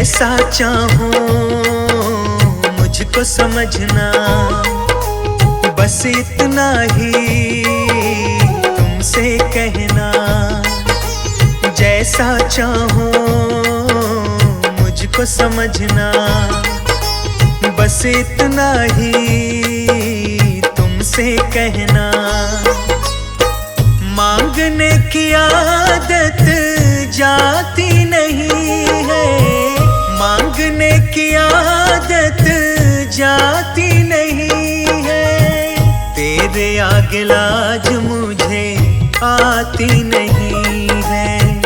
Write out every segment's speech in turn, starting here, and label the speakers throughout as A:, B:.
A: जैसा चाहो मुझको समझना, बस इतना ही तुमसे कहना। जैसा चाहो मुझको समझना, बस इतना ही तुमसे कहना। मांगने की आदत जाती नहीं है, मांगने की आदत जाती नहीं है। तेरे आगे लाज मुझे आती नहीं है,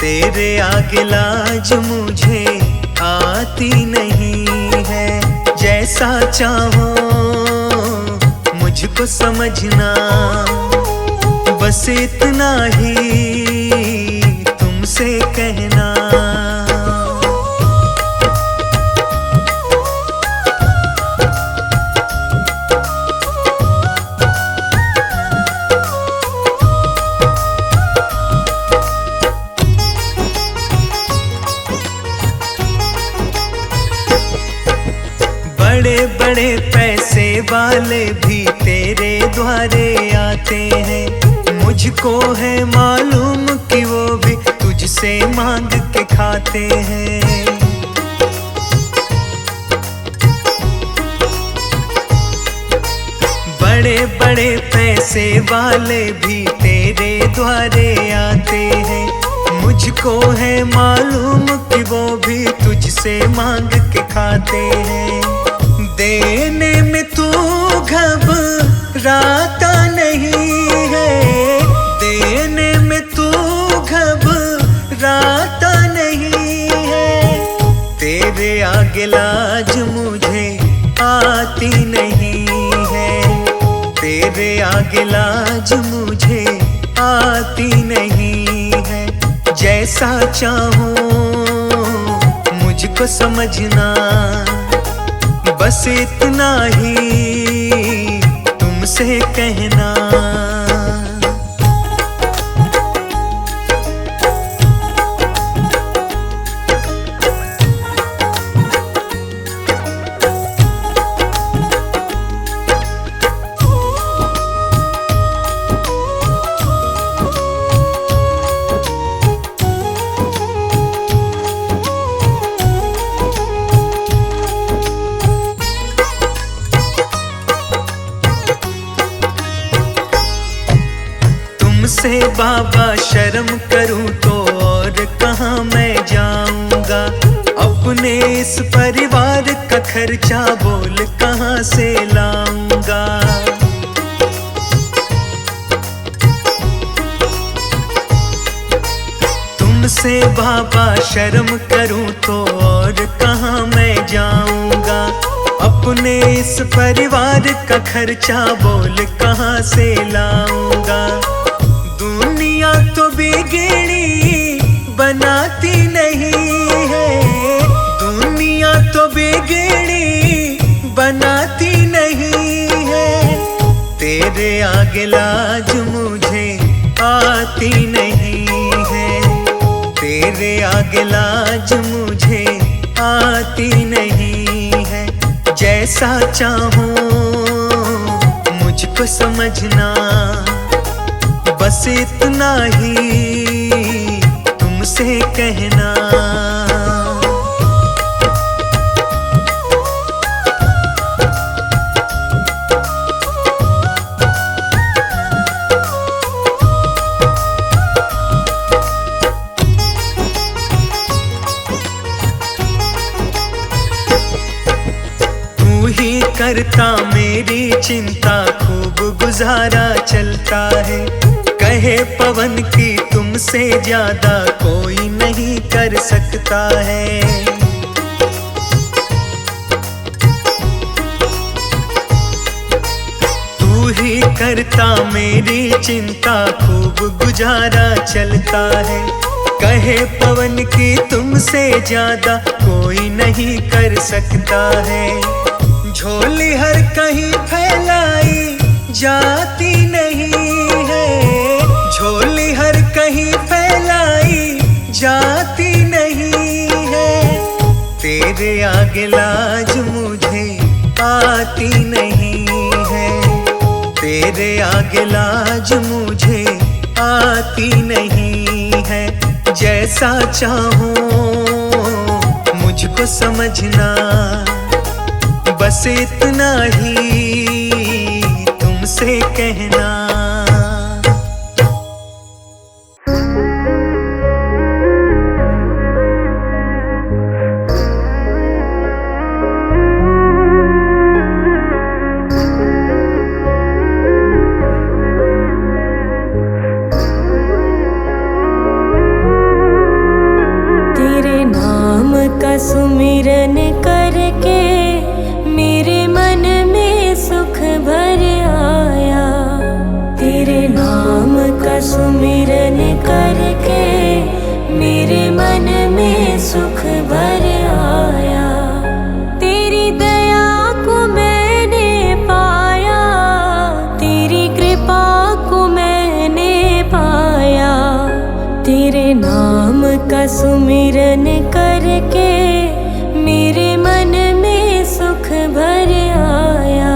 A: तेरे आगे लाज मुझे आती नहीं है। जैसा चाहो मुझको समझना, बस इतना ही तुमसे कहना। बड़े बड़े पैसे वाले भी तेरे द्वारे आते हैं, मुझको है मालूम कि वो भी तुझसे मांग के खाते हैं। बड़े बड़े पैसे वाले भी तेरे द्वारे आते हैं, मुझको है मालूम कि वो भी तुझसे मांग के खाते हैं। देने में तू घबराता नहीं है, देने में तू घबराता नहीं है। तेरे आगे लाज मुझे आती नहीं है, तेरे आगे लाज मुझे आती नहीं है। जैसा चाहो मुझको समझना, बस इतना ही तुमसे कहना। तुमसे बाबा शर्म करूं तो और कहाँ मैं जाऊंगा। अपने इस परिवार का खर्चा बोल कहाँ से लाऊंगा। तुमसे बाबा शर्म करूं तो और कहाँ मैं जाऊंगा। अपने इस परिवार का खर्चा बोल कहाँ से लाऊंगा। दुनिया तो बिगड़ी बनाती नहीं है, दुनिया तो बिगड़ी बनाती नहीं है। तेरे आगे लाज मुझे आती नहीं है, तेरे आगे लाज मुझे आती नहीं है। जैसा चाहो मुझको समझना, बस इतना ही तुमसे कहना। तू ही करता मेरी चिंता, खूब गुजारा चलता है। कहे पवन की तुमसे ज्यादा कोई नहीं कर सकता है। तू ही करता मेरी चिंता, खूब गुजारा चलता है। कहे पवन की तुमसे ज्यादा कोई नहीं कर सकता है। झोली हर कहीं फैलाई जाती नहीं है, झोली हर कहीं फैलाई जाती नहीं है। तेरे आगे लाज मुझे आती नहीं है, तेरे आगे लाज मुझे आती नहीं है। जैसा चाहूं मुझको समझना, बस इतना ही तुमसे कहना।
B: सुमिरन करके मेरे मन में सुख भर आया, तेरे नाम का सुमिरन करके मेरे मन में सुख भर आया। तेरी दया को मैंने पाया, तेरी कृपा को मैंने पाया, तेरे नाम का सुमिरन करके मेरे मन में सुख भर आया,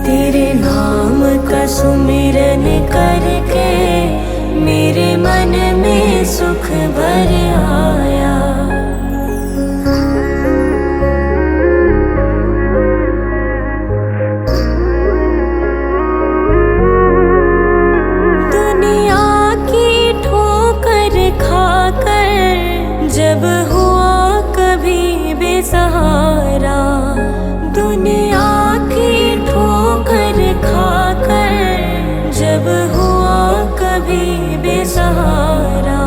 B: तेरे नाम का सुमिरन करके मेरे मन में सुख भर आया। दुनिया की ठोकर खाकर जब हुआ कभी बेसहारा, दुनिया की ठोकर खाकर जब हुआ कभी बेसहारा,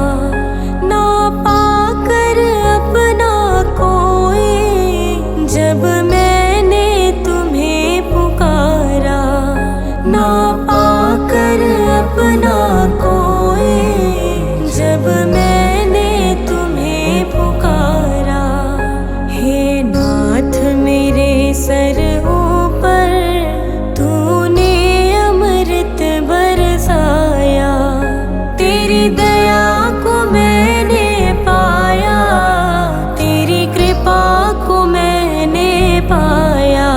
B: ना पाकर अपना कोई जब मैंने तुम्हें पुकारा, ना पाकर अपना कोई जब मैंने तुम्हें पुकारा। हे नाथ मेरे सर ऊपर तूने अमृत बरसाया, तेरी दया को मैंने पाया, तेरी कृपा को मैंने पाया,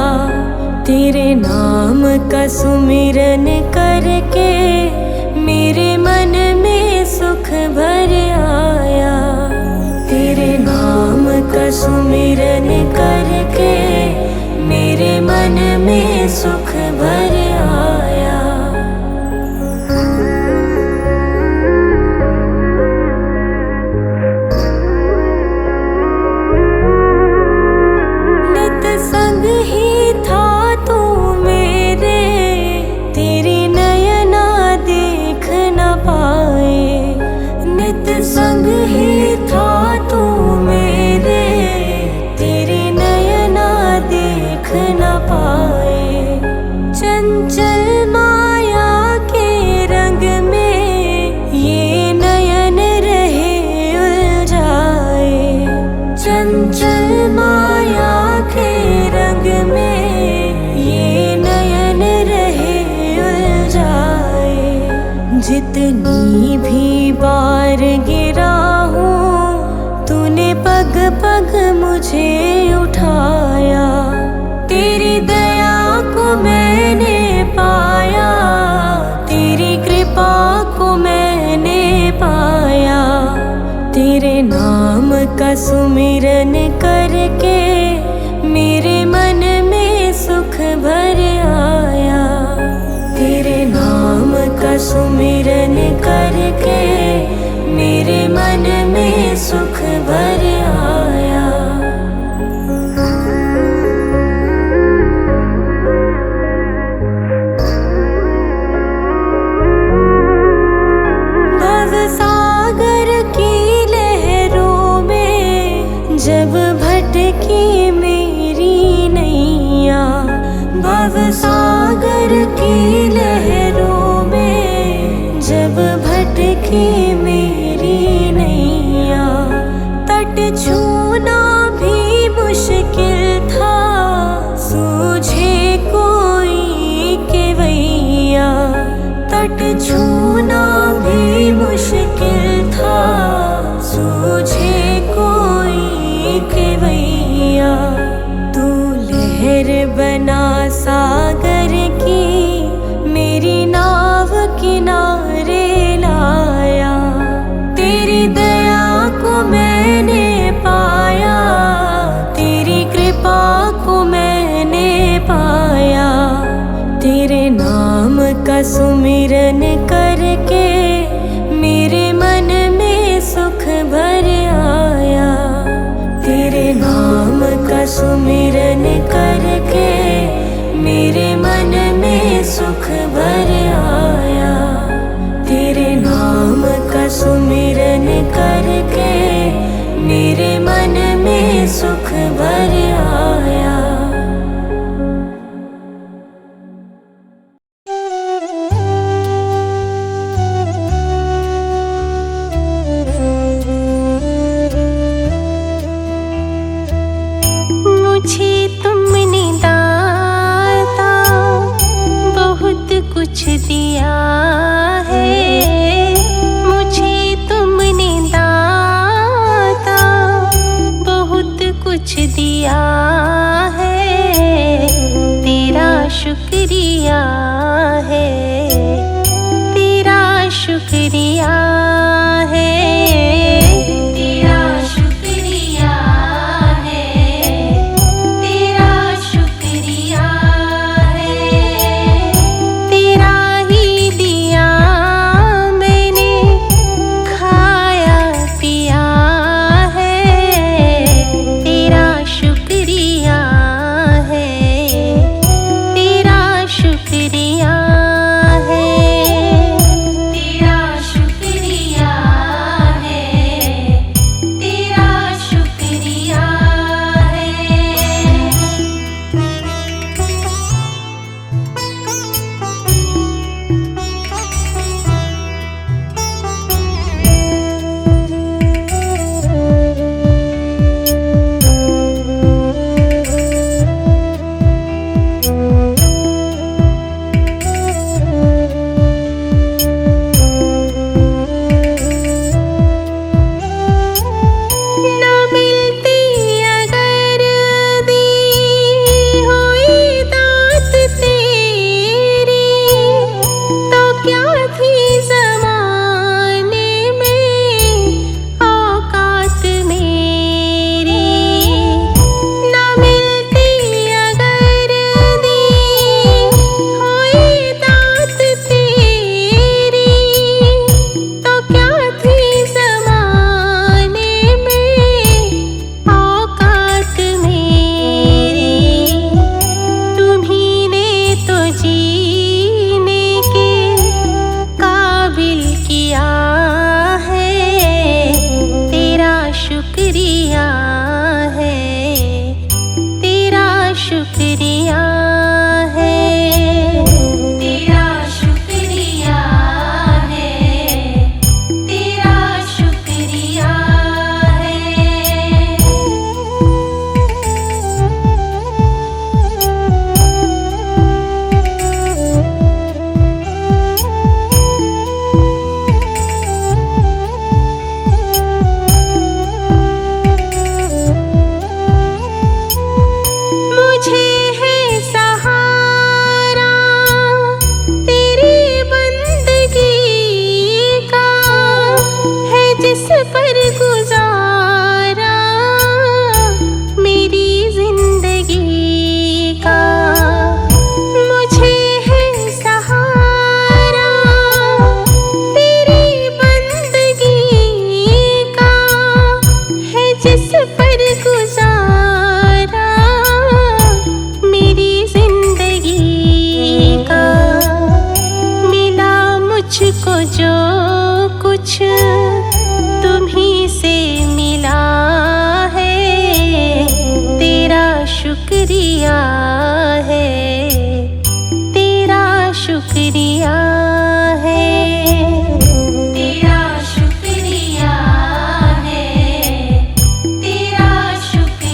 B: तेरे नाम का सुमिरन करके मेरे मन में सुख भर आया, तेरे नाम का सुमिरन करके मेरे मन में सुख भर आया। नित संग ही था तू मेरे, तेरी नयना देख न पाए, नित संग ही था तू मेरे, तेरी नयना देख न पाए। चंचल माया के रंग में ये नयन रहे उलझाए, चंचल माया के रंग में ये नयन रहे उलझाए। जितनी भी बार गिरा हूँ तूने पग पग मुझे उठाया, तेरी दया को मैंने पाया, तेरी कृपा को मैंने पाया, तेरे नाम का सुमिरन करके मेरे मन में सुख भर आया, तेरे नाम का सुमिरन करके मेरे मन में सुख भर आया। भव सागर की लहरों में जब भटकी मेरी नैया, भव सागर की लहरों में जब भटकी मेरी नैया, तट छूना भी मुश्किल था सूझे कोई केवैया, तट छूना भी मुश्किल था सूझे कोई केवैया। बर आया। मुझे तुमने दाता बहुत कुछ दिया है, मुझे तुमने दाता बहुत कुछ दिया है, तेरा शुक्रिया है, तेरा शुक्रिया है, तेरा शुक्रिया है, तेरा शुक्रिया है, तेरा ही दिया मैंने खाया पिया है, तेरा शुक्रिया है, तेरा शुक्रिया है, तेरा शुक्रिया है, तेरा शुक्रिया है। न मिलती अगर दी हुई दात तेरी, तो क्या थी ज़माने में औकात मेरी। न मिलती अगर दी हुई दात तेरी, तो क्या थी ज़माने में औकात मेरी। तुम्ही ने तो जीने के काबिल किया है, तेरा शुक्रिया है, तेरा शुक्रिया है, तेरा शुक्रिया है, तेरा शुक्रिया है। मुझे है सहारा तेरी बंदगी का, है जिस पर गुजारा मेरी जिंदगी का। मुझे है सहारा तेरी बंदगी का, है जिस पर गुजारा मेरी जिंदगी का। मिला मुझको जो कुछ तुम्ही से मिला है, तेरा शुक्रिया है, तेरा शुक्रिया है, तेरा शुक्रिया है, तेरा शुक्रिया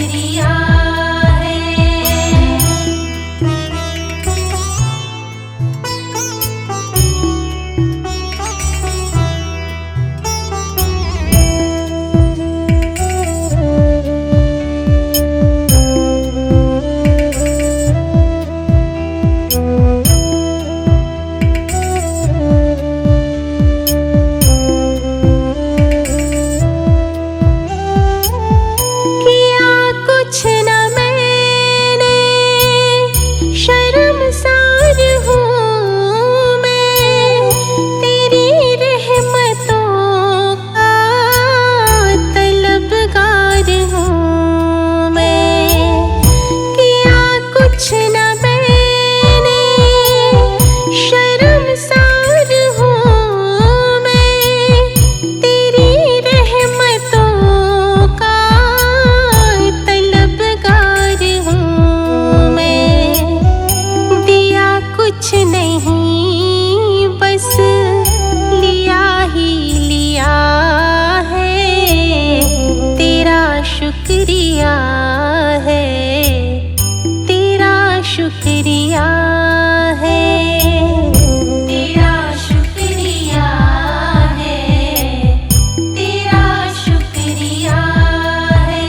B: शुक्रिया है, तेरा शुक्रिया है, तेरा शुक्रिया है, तेरा शुक्रिया है।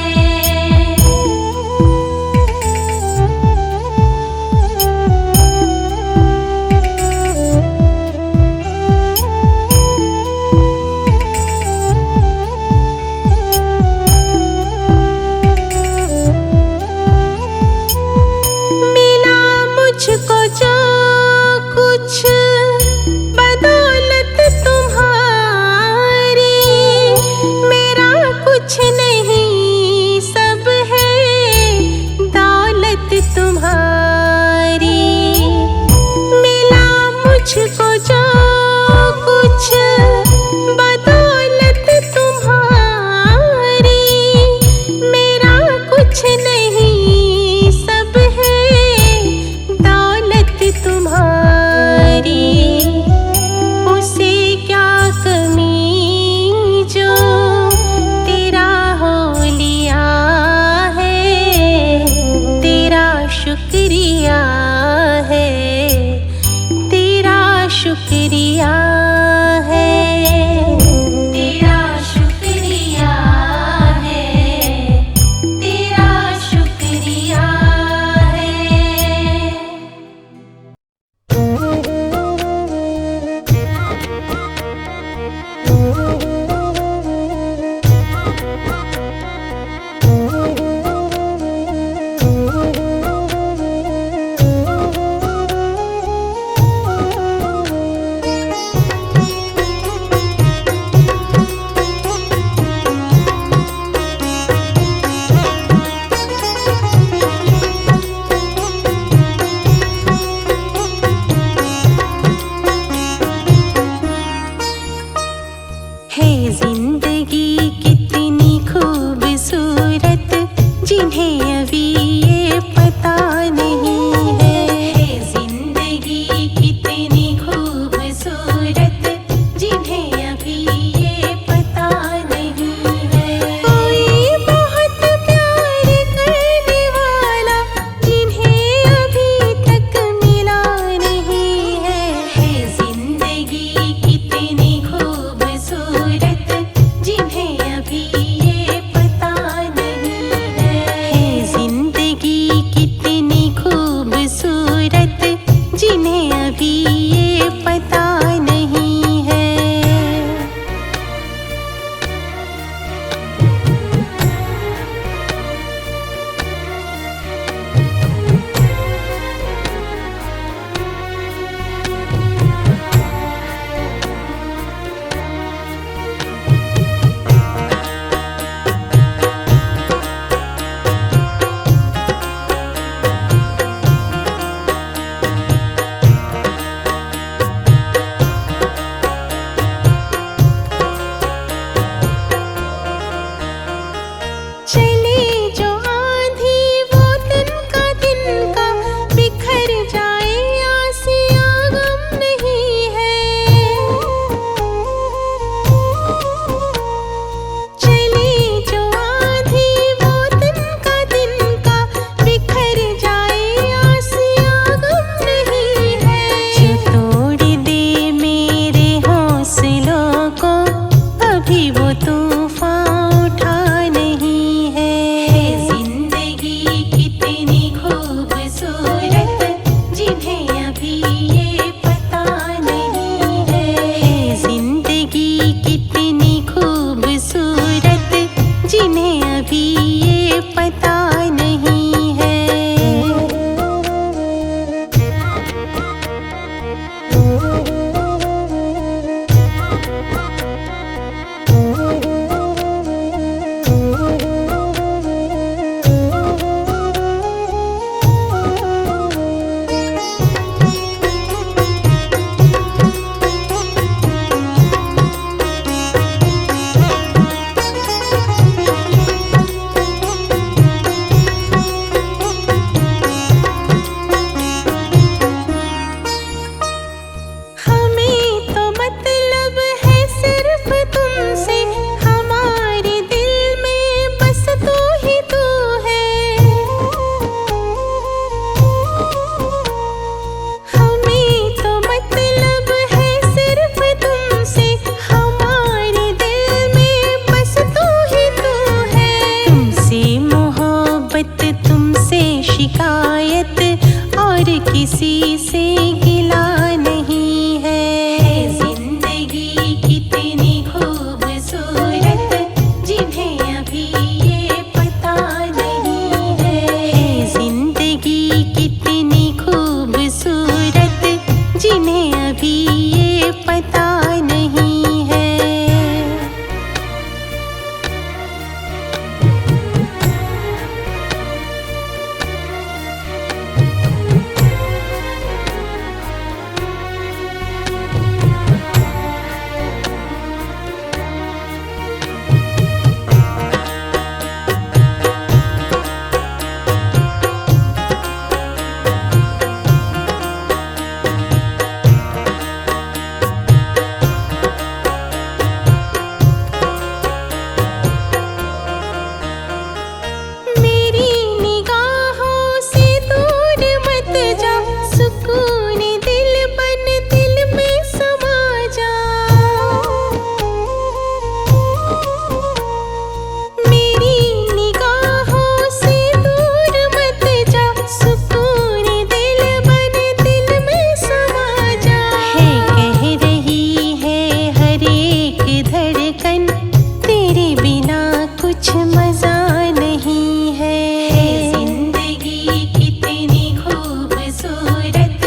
B: किसी से गिला नहीं है। जिंदगी कितनी खूबसूरत जिन्हें अभी ये पता नहीं है। जिंदगी कितनी खूबसूरत जिन्हें अभी ये पता नहीं है। मेरी निगाहों से दूर मत जा, सुकून दिल बन दिल में समा जा। मेरी निगाहों से दूर मत जा, सुकून दिल बन दिल में समा जा। है कह रही है हर एक धड़कन, तेरे बिना कुछ मजा नहीं है। जिंदगी कितनी खूबसूरत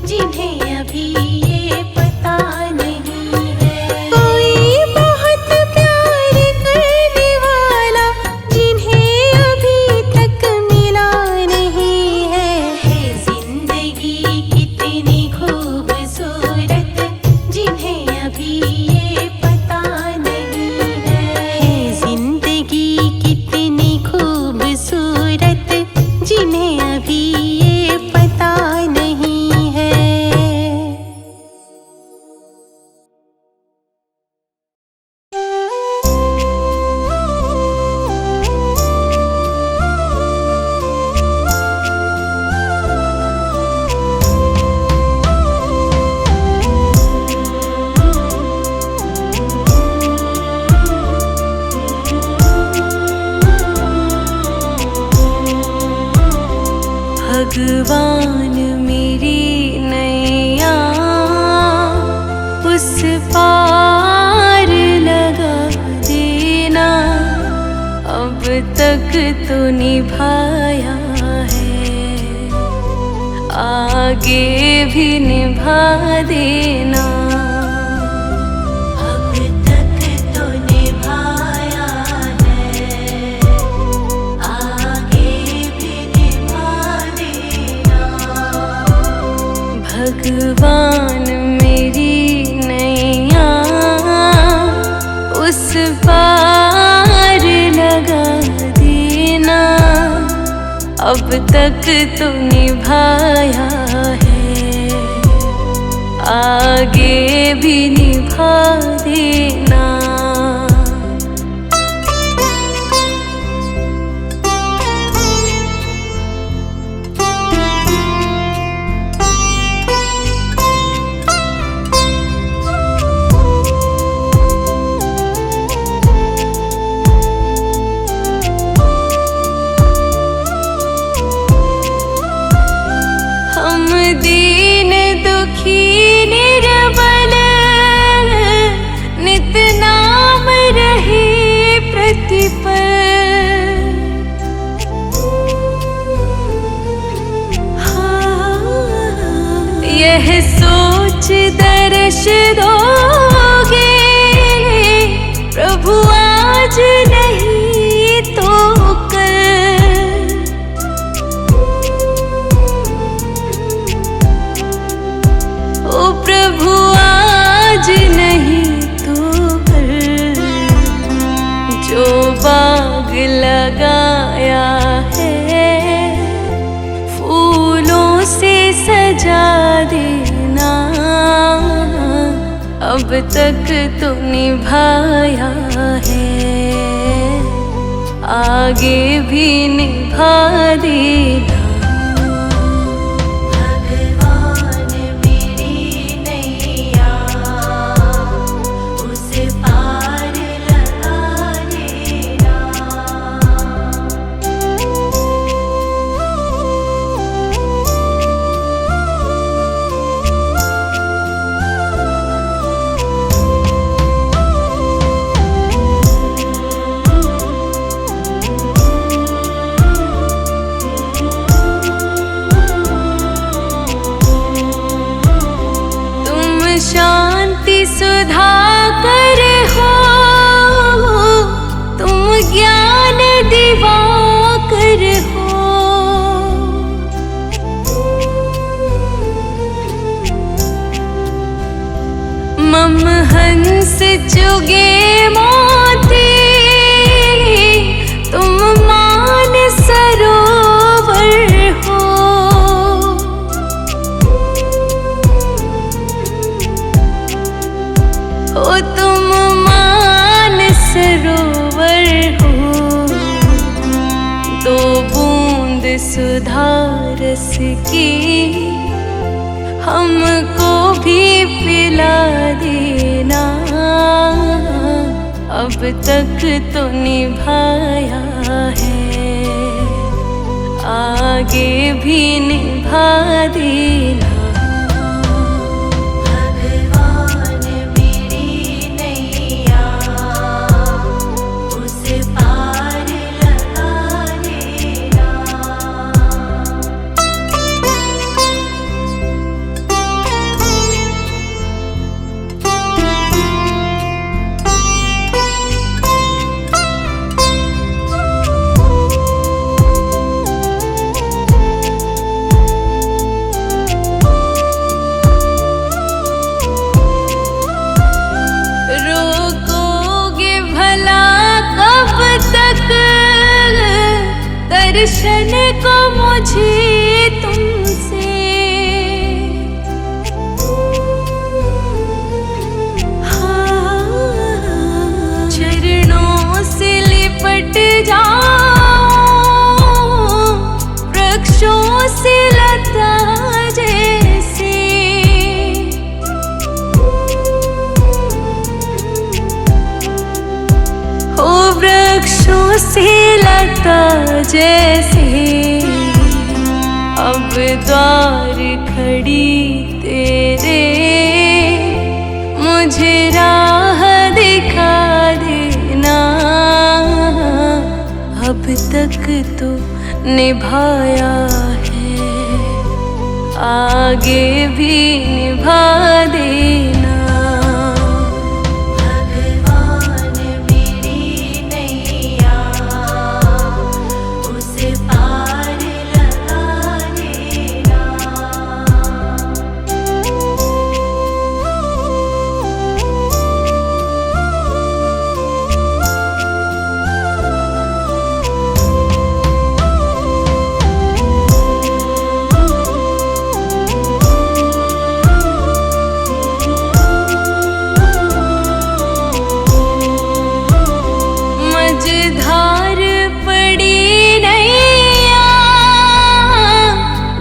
B: जिन्हें अभी ये पता नहीं है। कोई बहुत प्यार करने वाला जिन्हें अभी तक मिला नहीं है। जिंदगी कितनी खूबसूरत जिन्हें अभी ये पता नहीं है। जिंदगी कितनी खूबसूरत जिन्हें अभी ये पता नहीं है। भगवान मेरी नैया उस पार लगा देना, अब तक तो निभाया है, आगे भी निभा देना। अब तक तो निभाया है, आगे भी निभा देना। भगवान मेरी नैया उस पार लगा देना, अब तक तो निभाया है, आगे भी निभा देना। हम दीन दुखी निर्बल नित नाम रहे प्रतिपल। यह सोच दर्श दोगे प्रभु आज नहीं तो कल। ओ प्रभु आज नहीं तो कल, जो बाग लगाया है फूलों से सजा देना, अब तक तो निभाया है, आगे भी निभा देना। भगवान मेरी नैया उस पार लगा देना। सुधारस की हमको भी पिला देना। अब तक तो निभाया है, आगे भी निभा देना। भगवान मेरी नैया उस पार लगा देना। रोकोगे भला कब तक दर्शन को मुझे तुमसे। हाँ, चरणों से लिपट जाओ वृक्षों से लता जैसे। ओ वृक्षों से लता जैसे अब द्वार खड़ी तेरे। मुझे राह दिखा देना। अब तक तो निभाया है, आगे भी निभा देना। भगवान मेरी नैया उस पार लगा देना। मझधार पड़ी नैया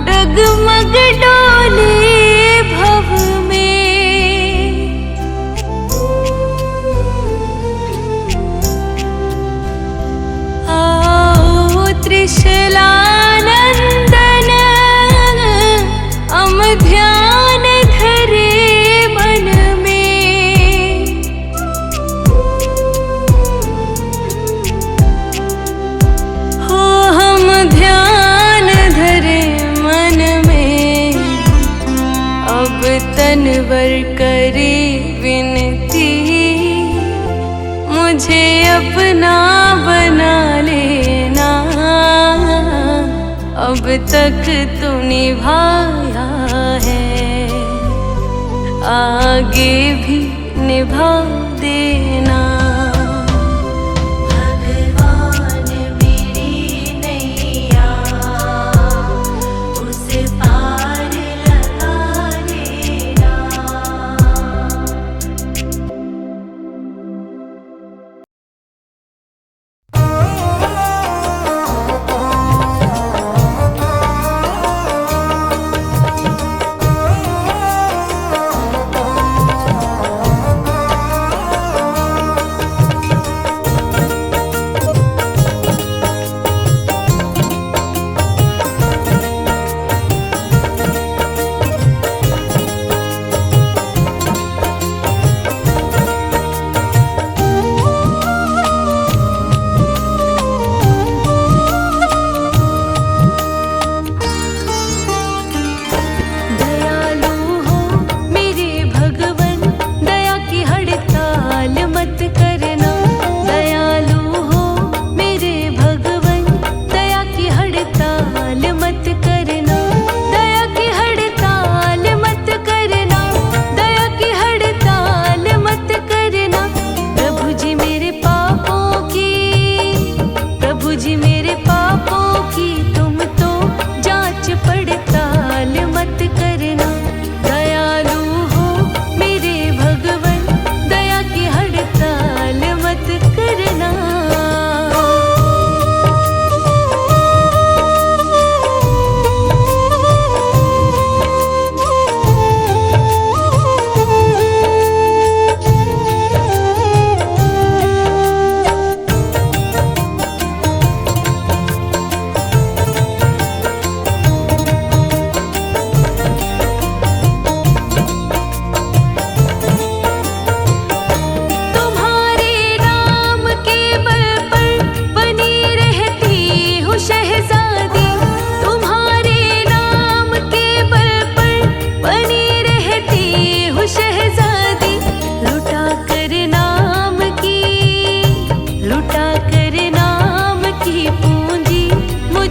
B: डगमग डोले भव में। आओ त्रिशलानंदन हम ध्यान धरे मन में। हो हम ध्यान धरे मन में। अब तनवर करे विनती, मुझे अपना बना लेना। अब तक तो निभाया है, आगे भी निभा देना। भगवान मेरी नैया उस पार लगा देना।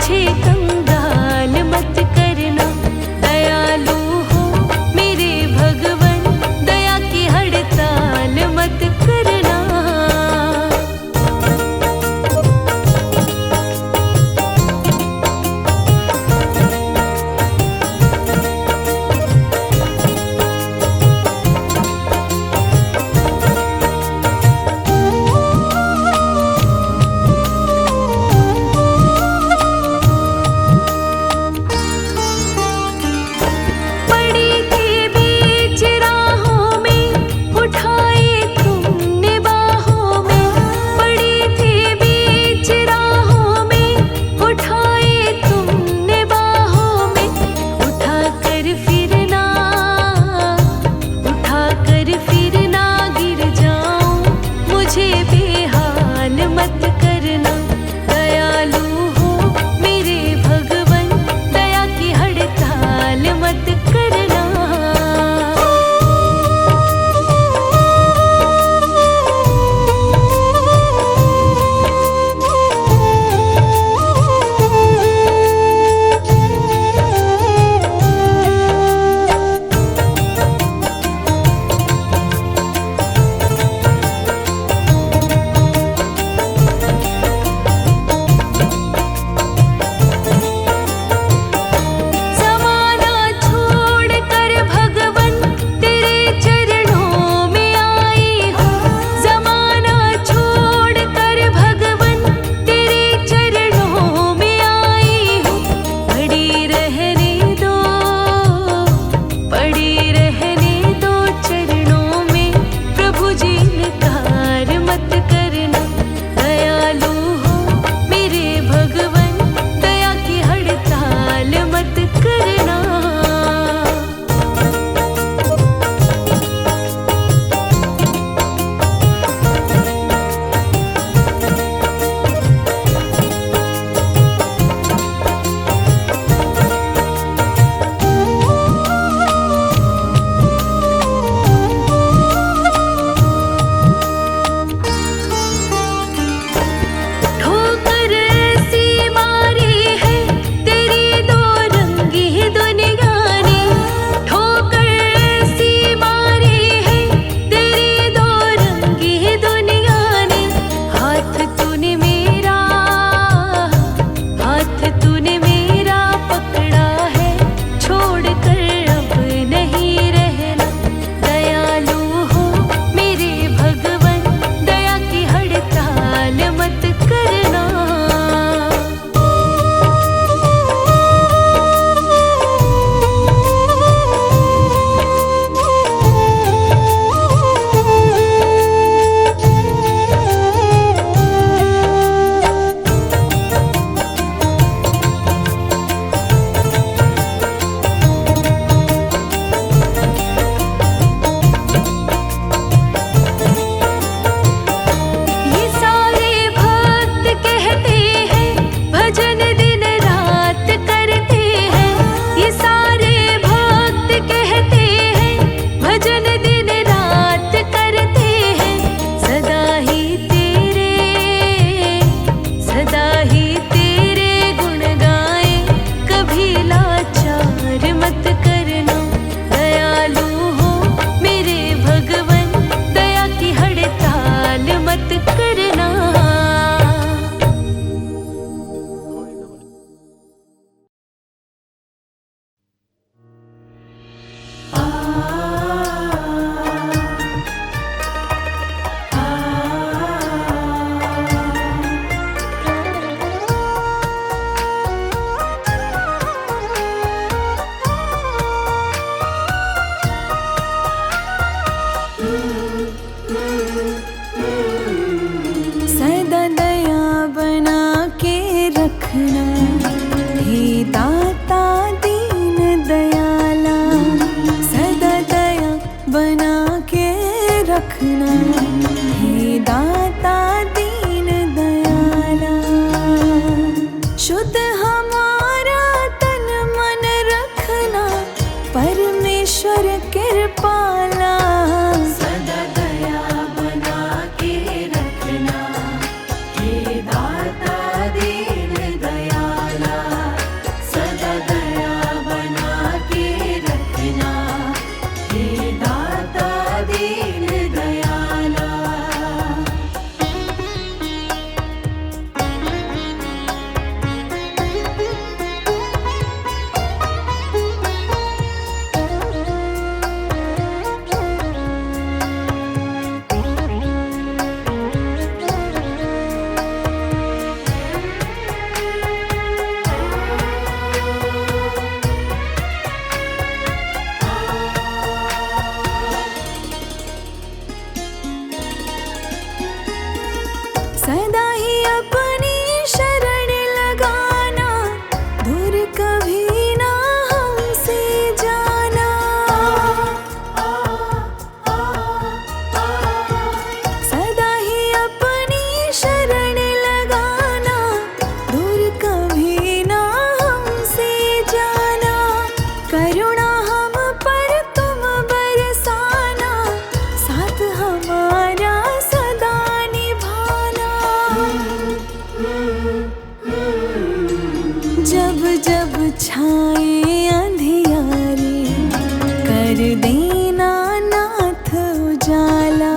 B: मुझे कंगाल मत करना। दयालु हो मेरे भगवन, दया की हड़ताल मत करना। पड़ी थी बीच राहों में, उठाए तुमने बाहों में। पड़ी थी बीच राहों में, उठाए तुमने बाहों में। उठाकर फिर ना गिर जाऊं, मुझे बेहाल मत करना। दयालु हो मेरे भगवन, दया की हड़ताल मत करना। ज़माना छोड़कर भगवन तेरे चरणों में आई हूँ। ज़माना छोड़कर भगवन तेरे चरणों में आई हूँ। पड़ी रहने दो चरणों में, प्रभु जी इनकार मत करना। दयालु हो मेरे भगवन, दया की हड़ताल मत करना। ठोकर ऐसी मारी है तेरी दो रंगी दुनिया ने। ठोकर ऐसी मारी है तेरी दो रंगी दुनिया ने। हाथ तूने मेरा पकड़ा है, छोड़कर अब नहीं रहना। दयालु हो मेरे भगवन, दया की हड़ताल मत करना। ये सारे भक्त कहते हैं, भजन दिन रात करते हैं। ये सारे भक्त कहते हैं, भजन दिन रात करते हैं। सदा ही तेरे गुण गाए, कभी लाचार मत करना। दयालु हो मेरे भगवन, दया की हड़ताल मत करना। सदा दया बना के रखना, हे दाता दीन दयाला। सदा दया बना के रखना, हे दाता दीन दयाला। शुद्ध हमारा तन मन रखना, परमेश्वर कृपाला।
C: सदा दया बना के रखना, हे दाता दीन दयाला।
B: छाए अंधियारे कर देना नाथ उजाला।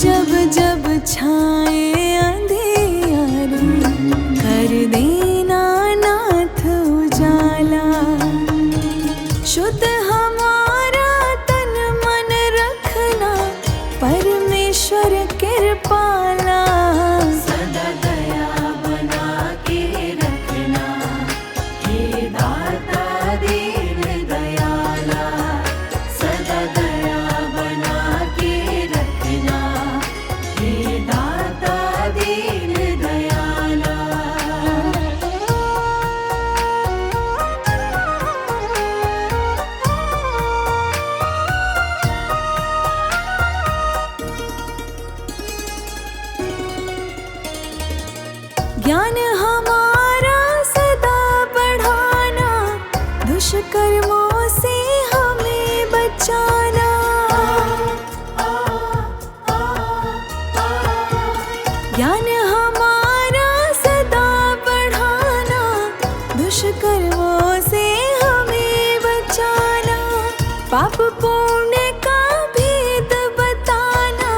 B: जब जब छाए अंधियारे कर देना नाथ उजाला। शुद्ध हमारा तन मन रखना परमेश्वर कृपाला।
C: सदा दया बना के रखना, हे दाता दीन दयाला। सदा दया बना के रखना, हे दाता दीन दयाला।
B: ज्ञान हमारा सदा बढ़ाना, दुष्कर्मों से हमें बचाना। ज्ञान हमारा सदा बढ़ाना, दुष्कर्मों से हमें बचाना। पाप पुण्य का भेद बताना,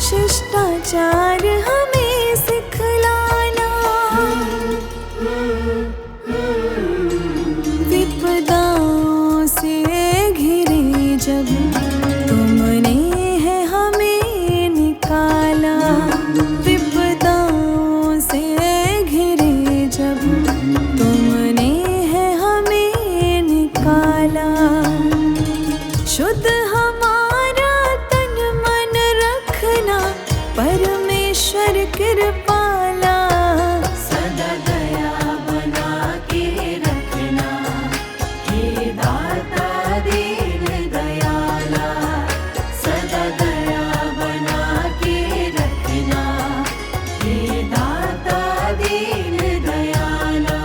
B: शिष्टाचार हमें सिखलाना। विपदाओं से घिरे जब तुमने है हमें निकाला। विपदाओं से घिरे जब तुमने है हमें निकाला। शुद्ध हमारा तन मन रखना परमेश्वर कृपाला।
C: सदा दया बना के रखना, हे दाता दीन दयाला। सदा दया बना के रखना, हे दाता दीन दयाला।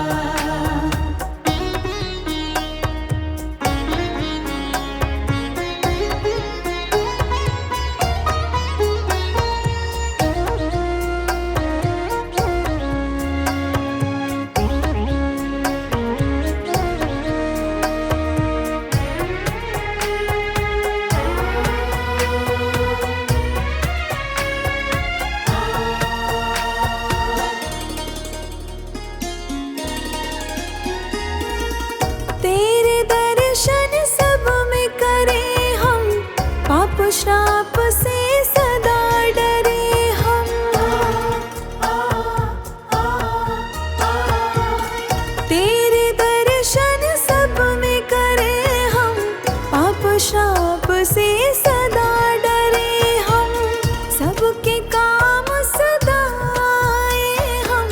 B: तेरे दर्शन सब में करें हम, पाप श्राप से सदा डरे हम। तेरे दर्शन सब में करें हम, पाप श्राप से सदा डरे हम। सबके काम सदा आए हम,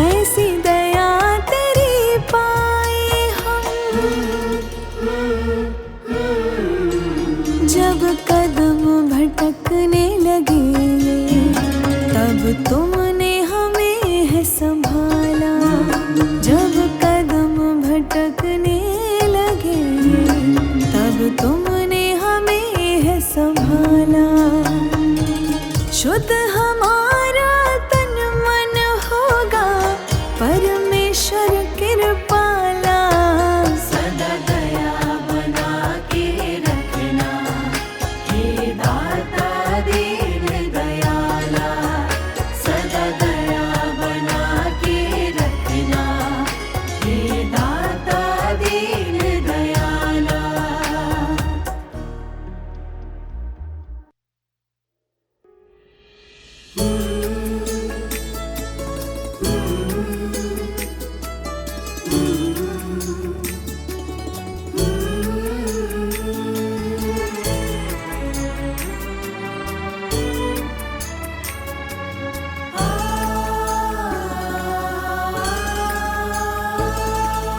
B: ऐसी दया तेरी पाए हम। जब कदम भटकने लगे तब तुमने हमें है संभाला। जब कदम भटकने लगे तब तुमने हमें है संभाला। शुद्ध हमारा तन मन होगा परमेश्वर कृपाला।
C: सदा दया बना के रखना, हे दाता दीन दयाला। सदा दया बना के रखना, हे दाता दीन दयाला।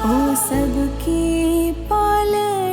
B: ओ सबके पालने